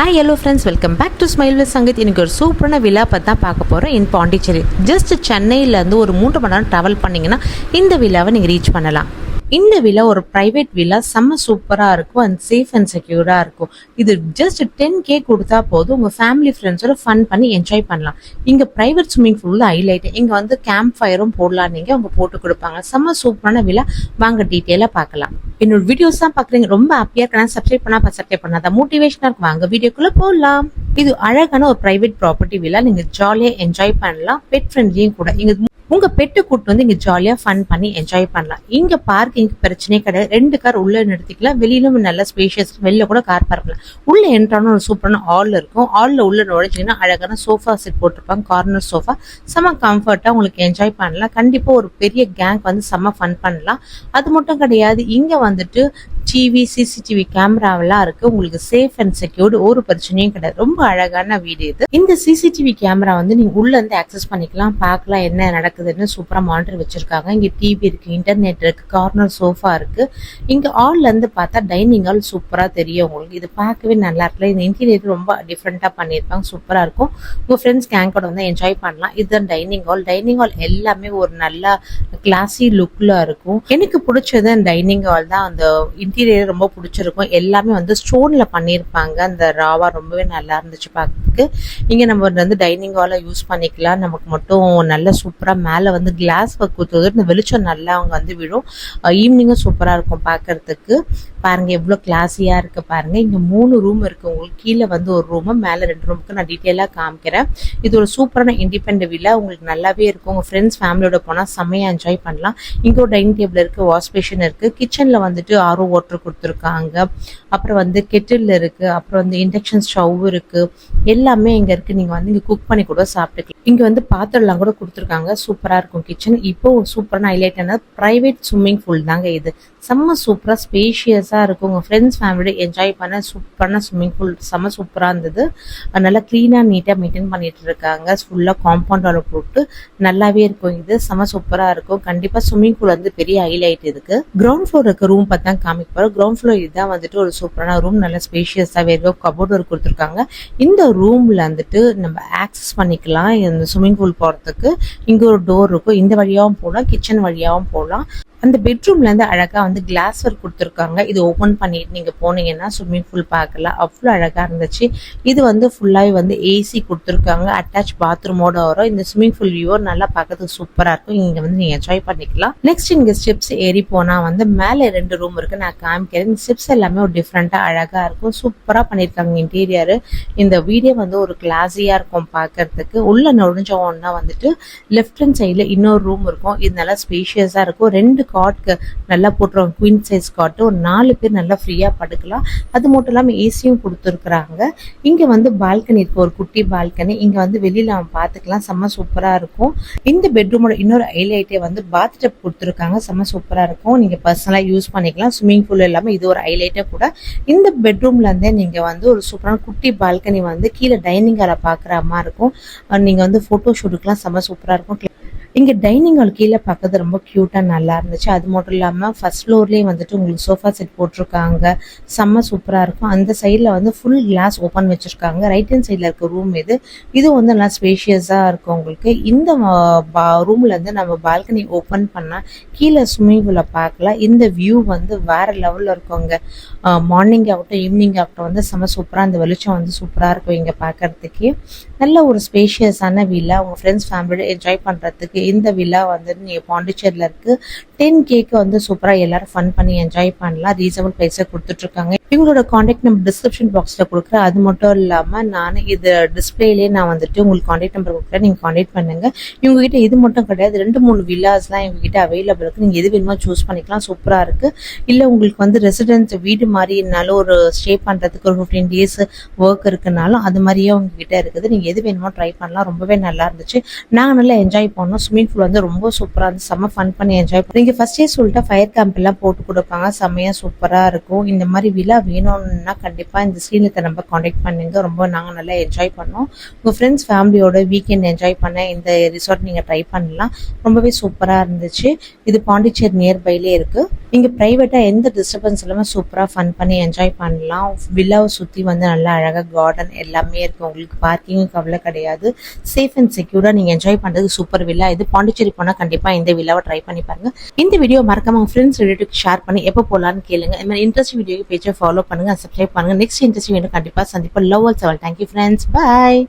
Hi hello friends, welcome back to smile with Sangeeth. எனக்கு ஒரு சூப்பரான விழா பற்றி தான் பார்க்க போகிறோம் இன் பாண்டிச்சேரி. ஜஸ்ட் சென்னையிலேருந்து ஒரு 3 மணி நேரம் ட்ராவல் பண்ணிங்கன்னா இந்த விழாவை நீங்கள் ரீச் பண்ணலாம். இந்த விழா ஒரு ப்ரைவேட் விழா, செம்ம சூப்பராக இருக்கும் அண்ட் சேஃப் அண்ட் செக்யூர்டாக இருக்கும். இது ஜஸ்ட் 10K கொடுத்தா போதும், உங்கள் ஃபேமிலி ஃப்ரெண்ட்ஸோட ஃபன் பண்ணி என்ஜாய் பண்ணலாம். இங்கே ப்ரைவேட் ஸ்விம்மிங் பூல் ஹைலைட். இங்கே வந்து கேம்ப் ஃபயரும் போடலாம், நீங்கள் அவங்க போட்டு கொடுப்பாங்க. செம்ம சூப்பரான விழா. வாங்க டீட்டெயிலாக பார்க்கலாம். என்னோட வீடியோஸ் தான் பார்க்குறீங்க, ரொம்ப ஹாப்பியாக இருக்கா? சப்ஸ்கிரைப் பண்ணாதான் மோட்டிவேஷனாக இருக்கும். வாங்க வீடியோக்குள்ளே போகலாம். இது அழகான ஒரு ப்ரைவேட் ப்ராப்பர்ட்டி விழா. நீங்கள் ஜாலியாக என்ஜாய் பண்ணலாம், பெட் ஃப்ரெண்ட்லியும் கூட. இங்கே உங்க பெட்டு கூட்டு வந்து இங்க ஜாலியா ஃபன் பண்ணி என்ஜாய் பண்ணலாம். இங்க பார்க்கிங் பிரச்சனையே கிடையாது. 2 கார் உள்ள நிறுத்திக்கலாம், வெளியிலும் நல்ல ஸ்பேஷியஸ், வெளியில கூட கார் பார்க்கலாம். உள்ள என்ட்ரான ஒரு சூப்பரான ஹால் இருக்கும். ஹால்ல உள்ள நுழைஞ்சிங்கன்னா அழகான சோஃபா செட் போட்டிருப்பாங்க, கார்னர் சோஃபா. செம்ம கம்ஃபர்ட்டா உங்களுக்கு என்ஜாய் பண்ணலாம். கண்டிப்பா ஒரு பெரிய கேங் வந்து செம்ம ஃபன் பண்ணலாம். அது மட்டும் கிடையாது, இங்க வந்துட்டு சிசிடிவி கேமராவெல்லாம் இருக்கு. உங்களுக்கு சேஃப் அண்ட் செக்யூர்டு, ஒரு பிரச்சனையும் கிடையாது. ரொம்ப அழகான வீடு இது. இந்த சிசிடிவி கேமரா வந்து நீங்க உள்ள இருந்து ஆக்சஸ் பண்ணிக்கலாம், பார்க்கலாம் என்ன நடக்குதுன்னு. சூப்பரா மானிட்டர் வச்சிருக்காங்க. இங்க டிவி இருக்கு, இன்டர்நெட் இருக்கு, கார்னர் சோஃபா இருக்கு. இங்க ஹால்ல இருந்து பார்த்தா டைனிங் ஹால் சூப்பரா தெரியும் உங்களுக்கு. இது பார்க்கவே நல்லா இருக்குல்ல. இந்த இன்டீரியர் ரொம்ப டிஃப்ரெண்டா பண்ணிருப்பாங்க, சூப்பரா இருக்கும். உங்க ஃப்ரெண்ட்ஸ் கேங் கூட வந்து என்ஜாய் பண்ணலாம். இதுதான் டைனிங் ஹால். டைனிங் ஹால் எல்லாமே ஒரு நல்ல கிளாசி லுக்ல இருக்கும். எனக்கு பிடிச்சது டைனிங் ஹால் தான். அந்த இன்டீரியர் ரொம்ப பிடிச்சிருக்கும். எல்லாமே வந்து ஸ்டோன்ல பண்ணியிருப்பாங்க. அந்த ராவா ரொம்பவே நல்லா இருந்துச்சு பார்க்கறதுக்கு. இங்க நம்ம வந்து டைனிங் ஹாலை யூஸ் பண்ணிக்கலாம். நமக்கு மட்டும் நல்ல சூப்பரா மேல வந்து கிளாஸ் ஒர்க் கொடுத்தது, இந்த வெளிச்சம் நல்லா அவங்க வந்து விழும். ஈவினிங்கும் சூப்பரா இருக்கும் பார்க்கறதுக்கு. பாருங்க எவ்வளவு கிளாஸியா இருக்கு பாருங்க. இங்க 3 ரூம் இருக்கு உங்களுக்கு. கீழே வந்து ஒரு ரூம், மேல 2 ரூமுக்கு நான் டீட்டெயிலா காமிக்கிறேன். இது ஒரு சூப்பரான இண்டிபெண்டன்ட் வில்லா. உங்களுக்கு நல்லாவே இருக்கும். உங்க ஃப்ரெண்ட்ஸ் ஃபேமிலியோட போனா செம்மையா என்ஜாய் பண்ணலாம். இங்க ஒரு டைனிங் டேபிள் இருக்கு, வாஷ் பேஷன் இருக்கு. கிச்சன்ல வந்துட்டு ஆரோ வாட்டர் கொடுத்துருக்காங்க. அப்புறம் வந்து கெட்டில் இருக்கு. அப்புறம் வந்து இண்டக்ஷன் ஸ்டவ் இருக்கு. எல்லாமே இங்க இருக்கு. நீங்க வந்து இங்க குக் பண்ணி கூட சாப்பிட்டுக்கலாம். இங்க வந்து பாத்திரம் எல்லாம் கூட கொடுத்துருக்காங்க. சூப்பரா இருக்கும் கிச்சன். இப்போ சூப்பரான ஹைலைட் என்ன, பிரைவேட் ஸ்விம்மிங் பூல் தாங்க இது. செம்ம சூப்பரா ஸ்பேஷியஸா இருக்கும். உங்க ஃப்ரெண்ட்ஸ் ஃபேமிலியோட என்ஜாய் பண்ண சூப்பரான ஸ்விம்மிங் பூல். செம்ம சூப்பரா இருந்தது. நல்லா கிளீனா நீட்டா மெயின்டைன் பண்ணிட்டு இருக்காங்க. ஃபுல்லா காம்பவுண்ட் வால் போட்டு நல்லாவே இருக்கும். இது செம்ம சூப்பரா இருக்கும். கண்டிப்பா ஸ்விம்மிங் பூல் வந்து பெரிய ஹைலைட் இதுக்கு. கிரவுண்ட் ஃப்ளோர் இருக்க ரூம் பார்த்தா காமிக்க போறோம். கிரவுண்ட் ஃப்ளோர் இதுதான் வந்துட்டு ஒரு சூப்பரான ரூம். நல்ல ஸ்பேஷியஸா வேற கபோர்ட் ஒர்க் கொடுத்துருக்காங்க. இந்த ரூம்ல வந்துட்டு நம்ம ஆக்சஸ் பண்ணிக்கலாம். இந்த ஸ்விம்மிங் பூல் போறதுக்கு இங்க ஒரு டோர் இருக்கும். இந்த வழியாவும் போகலாம், கிச்சன் வழியாவும் போகலாம். அந்த பெட்ரூம்ல இருந்து அழகா வந்து கிளாஸ் ஒர்க் கொடுத்துருக்காங்க. இது ஓபன் பண்ணிட்டு நீங்க போனீங்கன்னா ஸ்விம்மிங் பூல் பார்க்கலாம். அவ்வளவு அழகா இருந்துச்சு. இது வந்து ஃபுல்லாவே வந்து ஏசி கொடுத்துருக்காங்க. அட்டாச் பாத்ரூமோட வரும். இந்த ஸ்விம்மிங் பூல் வியூ நல்லா பார்க்கறதுக்கு சூப்பரா இருக்கும். இங்க வந்து நீங்க என்ஜாய் பண்ணிக்கலாம். நெக்ஸ்ட் இங்க ஸ்டெப்ஸ் ஏறி போனா வந்து மேல 2 ரூம் இருக்கு, நான் காமிக்கிறேன். இந்த ஸ்டெப்ஸ் எல்லாமே ஒரு டிஃப்ரெண்டா அழகா இருக்கும். சூப்பரா பண்ணிருக்காங்க இன்டீரியர். இந்த வீடியோ வந்து ஒரு கிளாஸியா இருக்கும் பார்க்கறதுக்கு. உள்ள நுழைஞ்சோம்னா வந்துட்டு லெஃப்ட் ஹேண்ட் சைட்ல இன்னொரு ரூம் இருக்கும். இது நல்லா ஸ்பேஷியஸா இருக்கும். 2 காட்க்கு நல்லா போட்டுருவாங்க, குயின் சைஸ் காட். ஒரு 4 பேர் நல்லா ஃப்ரீயா படுக்கலாம். அது மட்டும் இல்லாம ஏசியும் கொடுத்துருக்காங்க. இங்க வந்து பால்கனி இருக்கு, ஒரு குட்டி பால்கனி. இங்க வந்து வெளியில நம்ம பாத்துக்கலாம். செம்ம சூப்பரா இருக்கும். இந்த பெட்ரூமோட இன்னொரு ஹைலைட்டே வந்து பாத் டப் கொடுத்துருக்காங்க. செம்ம சூப்பரா இருக்கும். நீங்க பர்சனலா யூஸ் பண்ணிக்கலாம். ஸ்விம்மிங் பூல் எல்லாமே இது ஒரு ஹைலைட்டே கூட. இந்த பெட்ரூம்ல இருந்தே நீங்க வந்து ஒரு சூப்பரான குட்டி பால்கனி வந்து கீழே டைனிங் ஹாலை பாக்குற மாதிரி இருக்கும். நீங்க வந்து போட்டோ ஷூட்டுக்குலாம் செம்ம சூப்பரா இருக்கும். இங்க டைனிங் ஹால் கீழே பார்க்கறது ரொம்ப கியூட்டா நல்லா இருந்துச்சு. அது மட்டும் இல்லாம ஃபர்ஸ்ட் ஃப்ளோர்லயே வந்துட்டு உங்களுக்கு சோஃபா செட் போட்டிருக்காங்க. செம்ம சூப்பரா இருக்கும். அந்த சைட்ல வந்து ஃபுல் கிளாஸ் ஓபன் வச்சிருக்காங்க. ரைட் ஹேண்ட் சைட்ல இருக்க ரூம் இது வந்து நல்லா ஸ்பேஷியஸா இருக்கும் உங்களுக்கு. இந்த ரூம்ல இருந்து நம்ம பால்கனி ஓபன் பண்ணா கீழே ஸ்விம்மிங் பூலை பார்க்கலாம். இந்த வியூ வந்து வேற லெவல்ல இருக்குங்க. மார்னிங் ஆகட்டும் ஈவினிங் ஆகட்டும் வந்து செம்ம சூப்பரா, அந்த வெளிச்சம் வந்து சூப்பரா இருக்கும் இங்க பாக்குறதுக்கே. நல்ல ஒரு ஸ்பேஷியஸான வில்லா. உங்க ஃப்ரெண்ட்ஸ் ஃபேமிலியோட என்ஜாய் பண்றதுக்கு இந்த வில்லா வந்து நீங்க பாண்டிச்சேரியில இருக்கு. 10Kக்கு வந்து சூப்பரா எல்லாரும் ஃபன் பண்ணி என்ஜாய் பண்ணலாம். ரீசனபிள் பிரைஸை கொடுத்துட்டு இருக்காங்க. இவங்களோட கான்டாக்ட் நம்பர் டிஸ்கிரிப்ஷன் பாக்ஸ்ல கொடுக்குறேன். அது மட்டும் இல்லாம நான் இது டிஸ்பிளேலயே நான் வந்துட்டு உங்களுக்கு கான்டாக்ட் நம்பர் கொடுக்குறேன், நீங்க கான்டாக்ட் பண்ணுங்க. இவங்க கிட்ட இது மட்டும் கிடையாது, 2-3 வில்லாஸ் எல்லாம் இவங்க கிட்ட அவைலபிள் இருக்கு. நீங்க எது வேணுமோ சூஸ் பண்ணிக்கலாம். சூப்பரா இருக்கு. இல்ல உங்களுக்கு வந்து ரெசிடென்ஸ் வீடு மாதிரினாலும் ஒரு ஸ்டே பண்றதுக்கு ஒரு 15 days ஒர்க் இருக்குனாலும் அது மாதிரியே உங்க கிட்ட இருக்குது. நீங்க எது வேணுமோ ட்ரை பண்ணலாம். ரொம்பவே நல்லா இருந்துச்சு. நாங்க நல்லா என்ஜாய் பண்ணோம். ஸ்விம்மிங் பூல் வந்து ரொம்ப சூப்பரா இருந்து செம்ம ஃபன் பண்ணி என்ஜாய் பண்ணி. நீங்க ஃபர்ஸ்டே சொல்லிட்டு ஃபயர் கேம்ப் எல்லாம் போட்டு கொடுப்பாங்க. செம்மையா சூப்பரா இருக்கும். இந்த மாதிரி விழா வேணும்னா கண்டிப்பாக இந்த ஸ்ரீநிலத்தை நம்ம காண்டாக்ட் பண்ணுங்க. ரொம்ப நாங்கள் நல்லா என்ஜாய் பண்ணோம். உங்கள் ஃப்ரெண்ட்ஸ் ஃபேமிலியோட வீக்கெண்ட் என்ஜாய் பண்ண இந்த ரிசார்ட் நீங்கள் ட்ரை பண்ணலாம். ரொம்பவே சூப்பராக இருந்துச்சு. இது பாண்டிச்சேரி நியர்பைலே இருக்குது. இங்கே ப்ரைவேட்டாக எந்த டிஸ்டர்பன்ஸ் இல்லாமல் சூப்பராக ஃபன் பண்ணி என்ஜாய் பண்ணலாம். வில்லாவை சுற்றி வந்து நல்லா அழகாக கார்டன் எல்லாமே இருக்குது. உங்களுக்கு பார்க்கிங்கும் கவலை கிடையாது. சேஃப் அண்ட் செக்யூராக நீங்கள் என்ஜாய் பண்ணுறதுக்கு சூப்பர் வில்லா இது. பாண்டிச்சேரி போனால் கண்டிப்பாக இந்த வில்லாவை ட்ரை பண்ணி பாருங்கள். இந்த வீடியோ மறக்காம உங்கள் ஃப்ரெண்ட்ஸ் ரிலேட்டிவ்க்கு ஷேர் பண்ணி எப்போ போகலான்னு கேளுங்க. இந்த மாதிரி இன்ட்ரெஸ்டிங் வீடியோ பேஜை ஃபாலோ பண்ணுங்கள், சப்ஸ்கிரைப் பண்ணுங்கள். நெக்ஸ்ட் இன்ட்ரெஸ்டிங் வீடியோ கண்டிப்பாக சந்திப்போம். லவ் ஆல் சவால். Thank you friends. பாய்.